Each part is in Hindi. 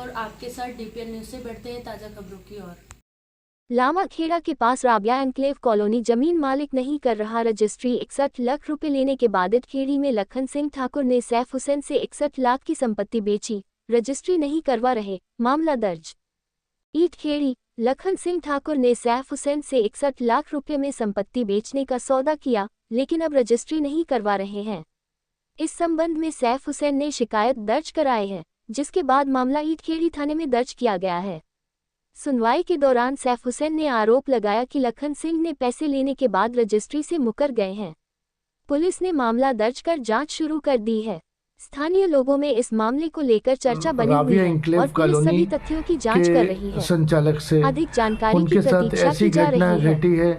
और आपके साथ डीपीएन न्यूज से बढ़ते हैं ताज़ा खबरों की ओर। लामाखेड़ा के पास राबिया एनक्लेव कॉलोनी जमीन मालिक नहीं कर रहा रजिस्ट्री। 61 लाख रुपए लेने के बाद ईटखेड़ी में लखन सिंह ठाकुर ने सैफ हुसैन से 61 लाख की संपत्ति बेची, रजिस्ट्री नहीं करवा रहे, मामला दर्ज। ईटखेड़ी लखन सिंह ठाकुर ने सैफ हुसैन से 61 लाख रुपए में संपत्ति बेचने का सौदा किया, लेकिन अब रजिस्ट्री नहीं करवा रहे हैं। इस संबंध में सैफ हुसैन ने शिकायत दर्ज कराई है, जिसके बाद मामला ईटखेड़ी थाने में दर्ज किया गया है। सुनवाई के दौरान सैफ हुसैन ने आरोप लगाया कि लखन सिंह ने पैसे लेने के बाद रजिस्ट्री से मुकर गए हैं। पुलिस ने मामला दर्ज कर जांच शुरू कर दी है। स्थानीय लोगों में इस मामले को लेकर चर्चा बनी हुई है और पुलिस सभी तथ्यों की जांच कर रही है। संचालक से अधिक जानकारी की उनके साथ प्रतीक्षा ऐसी की जा घटना रही घटी है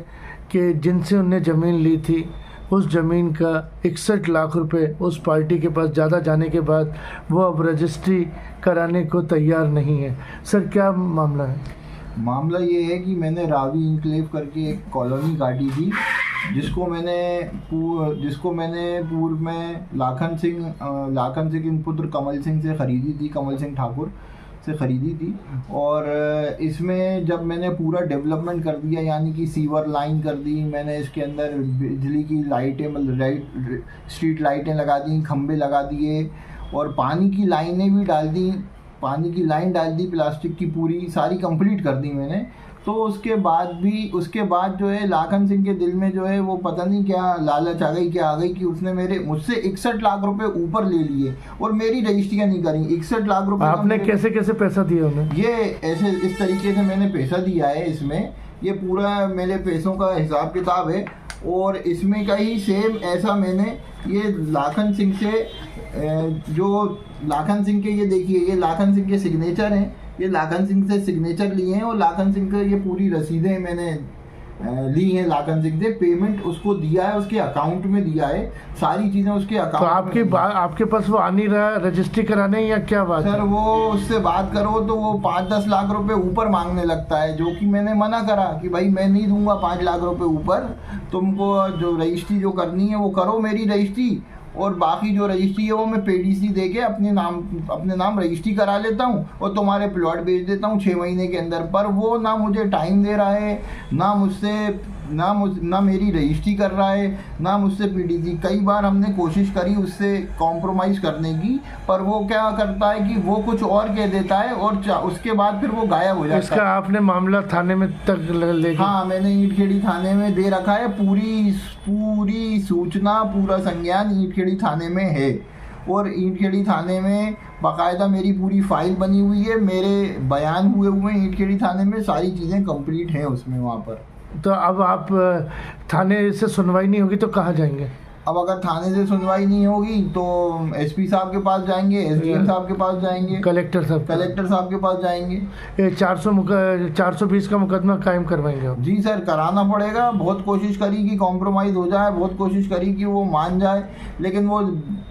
कि जिनसे उनने जमीन ली थी, उस जमीन का 61 लाख रुपए उस पार्टी के पास ज़्यादा जाने के बाद वो अब रजिस्ट्री कराने को तैयार नहीं है। सर, क्या मामला है? मामला ये है कि मैंने रावी इनक्लेव करके एक कॉलोनी काटी थी, जिसको मैंने पूर्व में लाखन सिंह के पुत्र कमल सिंह से ख़रीदी थी, कमल सिंह ठाकुर से ख़रीदी थी। और इसमें जब मैंने पूरा डेवलपमेंट कर दिया, यानी कि सीवर लाइन कर दी, मैंने इसके अंदर बिजली की लाइटें, मतलब स्ट्रीट लाइटें लगा दी, खंबे लगा दिए और पानी की लाइनें भी डाल दी, पानी की लाइन डाल दी, प्लास्टिक की पूरी सारी कंप्लीट कर दी मैंने। तो उसके बाद जो है लाखन सिंह के दिल में जो है वो पता नहीं क्या लालच आ गई कि उसने मुझसे 61 लाख रुपए ऊपर ले लिए और मेरी रजिस्ट्रियाँ नहीं करी। 61 लाख रुपए आपने कैसे पैसा दिया उन्हें? ये ऐसे इस तरीके से मैंने पैसा दिया है। इसमें ये पूरा मेरे पैसों का हिसाब किताब है और इसमें का ही सेम ऐसा मैंने ये लाखन सिंह से लाखन सिंह के, ये देखिए, ये लाखन सिंह के सिग्नेचर हैं, ये लाखन सिंह से सिग्नेचर लिए हैं और लाखन सिंह का ये पूरी रसीदें मैंने ली हैं लाखन सिंह से। पेमेंट उसको दिया है, उसके अकाउंट में दिया है, सारी चीज़ें उसके अकाउंट। तो आपके पास वो आ नहीं रहा रजिस्ट्री कराने, या क्या बात सर? वो उससे बात करो तो वो 5-10 लाख रुपए ऊपर मांगने लगता है, जो कि मैंने मना करा कि भाई मैं नहीं दूंगा 5 लाख रुपए ऊपर। तुमको जो रजिस्ट्री जो करनी है वो करो मेरी रजिस्ट्री, और बाकी जो रजिस्ट्री है वो मैं पीडीसी दे के अपने नाम रजिस्ट्री करा लेता हूँ और तुम्हारे प्लॉट बेच देता हूँ 6 महीने के अंदर। पर वो ना मुझे टाइम दे रहा है, ना मेरी रजिस्ट्री कर रहा है, ना मुझसे पीडीसी। कई बार हमने कोशिश करी उससे कॉम्प्रोमाइज़ करने की, पर वो क्या करता है कि वो कुछ और कह देता है और उसके बाद फिर वो गायब हो जाता है। इसका आपने मामला थाने में तक ले? हाँ, मैंने ईटखेड़ी थाने में दे रखा है। पूरी सूचना, पूरा संज्ञान ईटखेड़ी थाने में है और ईटखेड़ी थाने में बाकायदा मेरी पूरी फाइल बनी हुई है, मेरे बयान हुए हैं ईटखेड़ी थाने में, सारी चीज़ें कंप्लीट हैं उसमें वहाँ पर। तो अब आप थाने से सुनवाई नहीं होगी तो कहाँ जाएंगे? अब अगर थाने से सुनवाई नहीं होगी तो एसपी साहब के पास जाएंगे, एसडीएम साहब के पास जाएंगे, कलेक्टर साहब के पास जाएंगे। 420 का मुकदमा कायम करवाएंगे? जी सर, कराना पड़ेगा। बहुत कोशिश करी कि कॉम्प्रोमाइज़ हो जाए, बहुत कोशिश करी कि वो मान जाए, लेकिन वो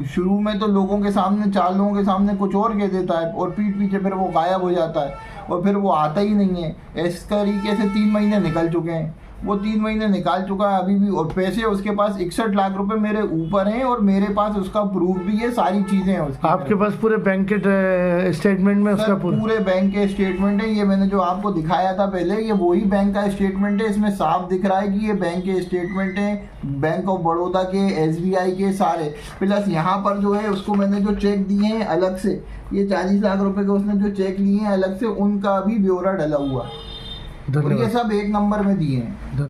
शुरू में तो लोगों के सामने, 4 लोगों के सामने कुछ और कह देता है और पीठ पीछे फिर वो गायब हो जाता है और फिर वो आता ही नहीं है। इस तरीके से 3 महीने निकल चुके हैं, वो 3 महीने निकाल चुका है अभी भी, और पैसे उसके पास 61 लाख रुपए मेरे ऊपर हैं और मेरे पास उसका प्रूफ भी है, सारी चीज़ें हैं उसकी। आपके पास पूरे बैंक के स्टेटमेंट में उसका पूरे बैंक के स्टेटमेंट है। ये मैंने जो आपको दिखाया था पहले, ये वही बैंक का स्टेटमेंट है। इसमें साफ दिख रहा है कि ये बैंक के स्टेटमेंट है, बैंक ऑफ बड़ौदा के, SBI के सारे। प्लस यहाँ पर जो है उसको मैंने जो चेक दिए हैं अलग से, ये 40 लाख रुपए के उसने जो चेक लिए हैं अलग से, उनका भी ब्यौरा डला हुआ, और ये सब 1 नंबर में दिए हैं।